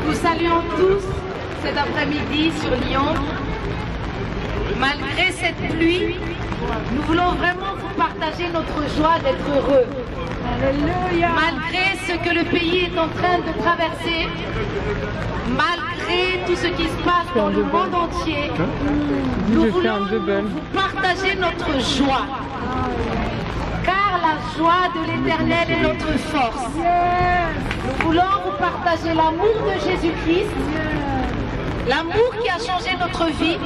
Nous saluons tous cet après-midi sur Lyon. Malgré cette pluie, nous voulons vraiment vous partager notre joie d'être heureux. Alléluia. Malgré ce que le pays est en train de traverser, malgré tout ce qui se passe dans le monde entier, nous voulons vous partager notre joie. Car la joie de l'Éternel est notre force. Nous voulons vous partager l'amour de Jésus-Christ, l'amour qui a changé notre vie,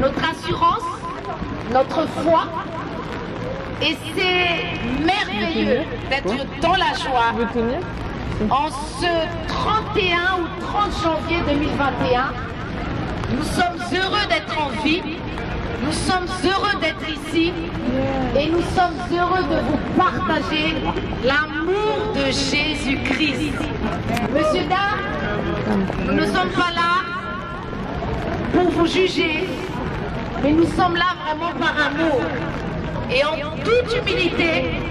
notre assurance, notre foi. Et c'est merveilleux d'être dans la joie en ce 31 ou 30 janvier 2021. Nous sommes heureux d'être en vie, nous sommes heureux d'être ici et nous sommes heureux de vous partager l'amour de Jésus-Christ. Monsieur, dames, nous ne sommes pas là pour vous juger, mais nous sommes là vraiment par amour. Et en toute humilité,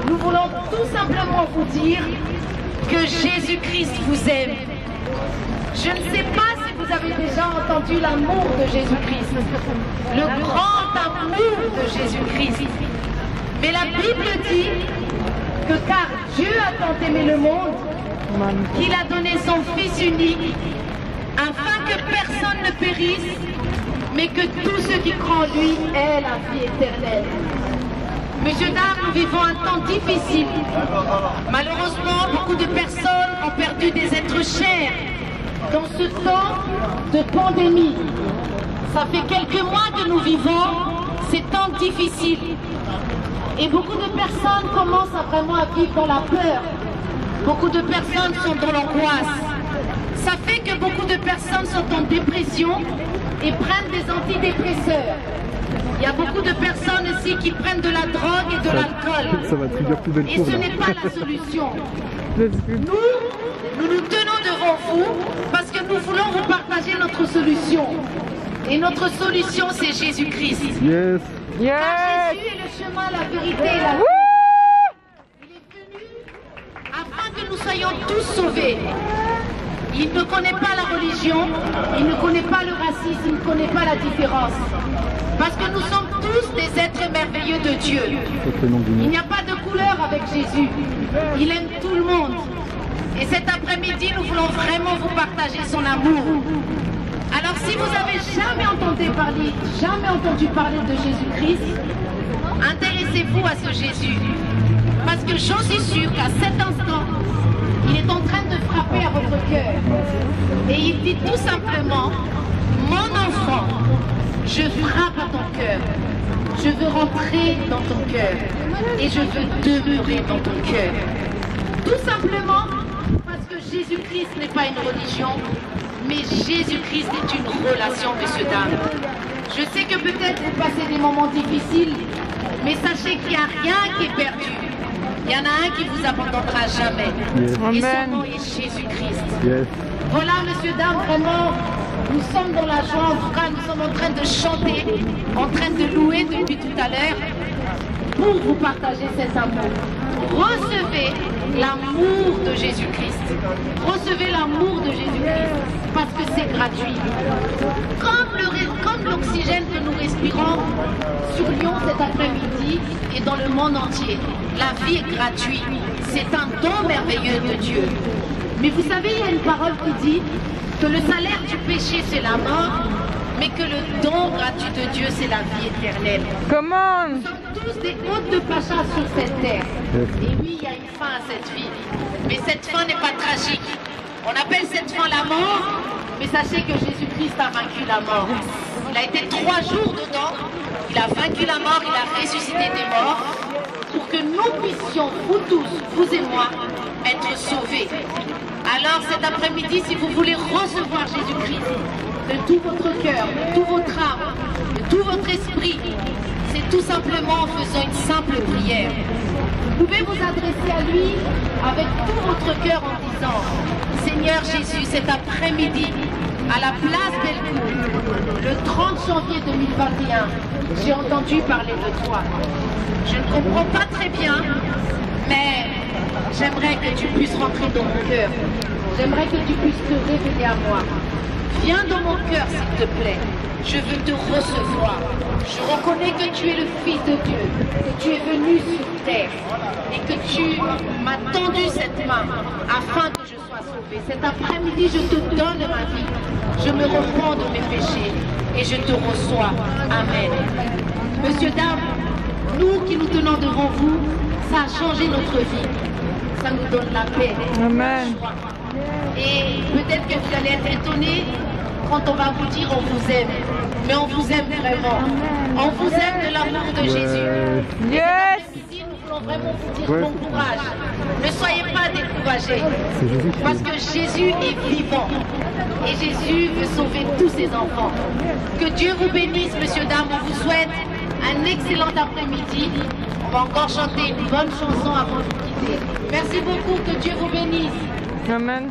nous voulons tout simplement vous dire que Jésus-Christ vous aime. Je ne sais pas si vous avez déjà entendu l'amour de Jésus-Christ, le grand amour de Jésus-Christ. Mais la Bible dit que car Dieu a tant aimé le monde, qu'il a donné son Fils unique, afin que personne ne périsse, mais que tous ceux qui croient en lui aient la vie éternelle. Messieurs, dames, nous vivons un temps difficile. Malheureusement, beaucoup de personnes ont perdu des êtres chers dans ce temps de pandémie. Ça fait quelques mois que nous vivons ces temps difficiles. Et beaucoup de personnes commencent vraiment à vivre dans la peur. Beaucoup de personnes sont dans l'angoisse. Ça fait que beaucoup de personnes sont en dépression et prennent des antidépresseurs. Il y a beaucoup de personnes ici qui prennent de la drogue et de l'alcool. Et ce n'est pas la solution. Nous nous tenons devant vous parce que nous voulons vous partager notre solution. Et notre solution, c'est Jésus-Christ. Yes. Car Jésus est le chemin, la vérité et la vie. Il est venu afin que nous soyons tous sauvés. Il ne connaît pas la religion, il ne connaît pas le racisme, il ne connaît pas la différence. Parce que nous sommes tous des êtres merveilleux de Dieu. Il n'y a pas de couleur avec Jésus. Il aime tout le monde. Et cet après-midi, nous voulons vraiment vous partager son amour. Alors si vous n'avez jamais entendu parler de Jésus-Christ, intéressez-vous à ce Jésus. Parce que j'en suis sûre qu'à cet instant, il est en train de frapper à votre cœur. Et il dit tout simplement, mon enfant, je frappe à ton cœur. Je veux rentrer dans ton cœur. Et je veux demeurer dans ton cœur. Tout simplement parce que Jésus-Christ n'est pas une religion, mais Jésus-Christ est une relation, messieurs, dames. Je sais que peut-être vous passez des moments difficiles, mais sachez qu'il n'y a rien qui est perdu. Il y en a un qui vous abandonnera jamais. Yes. Et son nom est Jésus-Christ. Yes. Voilà, messieurs, dames, vraiment, nous sommes dans la joie. En tout cas, nous sommes en train de chanter, en train de louer depuis tout à l'heure pour vous partager cet amour. Recevez l'amour de Jésus-Christ. Recevez l'amour de Jésus-Christ parce que c'est gratuit. Comme l'oxygène que nous respirons sur Lyon cet après-midi et dans le monde entier. La vie est gratuite. C'est un don merveilleux de Dieu. Mais vous savez, il y a une parole qui dit que le salaire du péché, c'est la mort, mais que le don gratuit de Dieu, c'est la vie éternelle. Comment? Nous sommes tous des hôtes de Pacha sur cette terre. Et oui, il y a une fin à cette vie. Mais cette fin n'est pas tragique. On appelle cette fin la mort, mais sachez que Jésus-Christ a vaincu la mort. Il a été 3 jours dedans, il a vaincu la mort, il a ressuscité des morts, pour que nous puissions, vous tous, vous et moi, être sauvés. Alors cet après-midi, si vous voulez recevoir Jésus-Christ de tout votre cœur, de tout votre âme, de tout votre esprit, c'est tout simplement en faisant une simple prière. Vous pouvez vous adresser à lui avec tout votre cœur en disant: Seigneur Jésus, cet après-midi, à la place Bellecour, le 30 janvier 2021, j'ai entendu parler de toi. Je ne comprends pas très bien, mais j'aimerais que tu puisses rentrer dans mon cœur. J'aimerais que tu puisses te révéler à moi. Viens dans mon cœur, s'il te plaît. Je veux te recevoir. Je reconnais que tu es le Fils de Dieu, que tu es venu sur terre et que tu m'as tendu cette main afin que je sois sauvé. Cet après-midi, je te donne ma vie. Je me repens de mes péchés et je te reçois. Amen. Monsieur, dame, nous qui nous tenons devant vous, ça a changé notre vie. Ça nous donne la paix. Amen. Et peut-être que vous allez être étonnés quand on va vous dire on vous aime. Mais on vous aime vraiment. On vous aime de l'amour de Jésus. Yes. Nous voulons vraiment vous dire bon courage. Ne soyez pas découragés. Parce que Jésus est vivant. Et Jésus veut sauver tous ses enfants. Que Dieu vous bénisse, monsieur, dame. On vous souhaite un excellent après-midi. On va encore chanter une bonne chanson avant de vous quitter. Merci beaucoup. Que Dieu vous bénisse. Amen.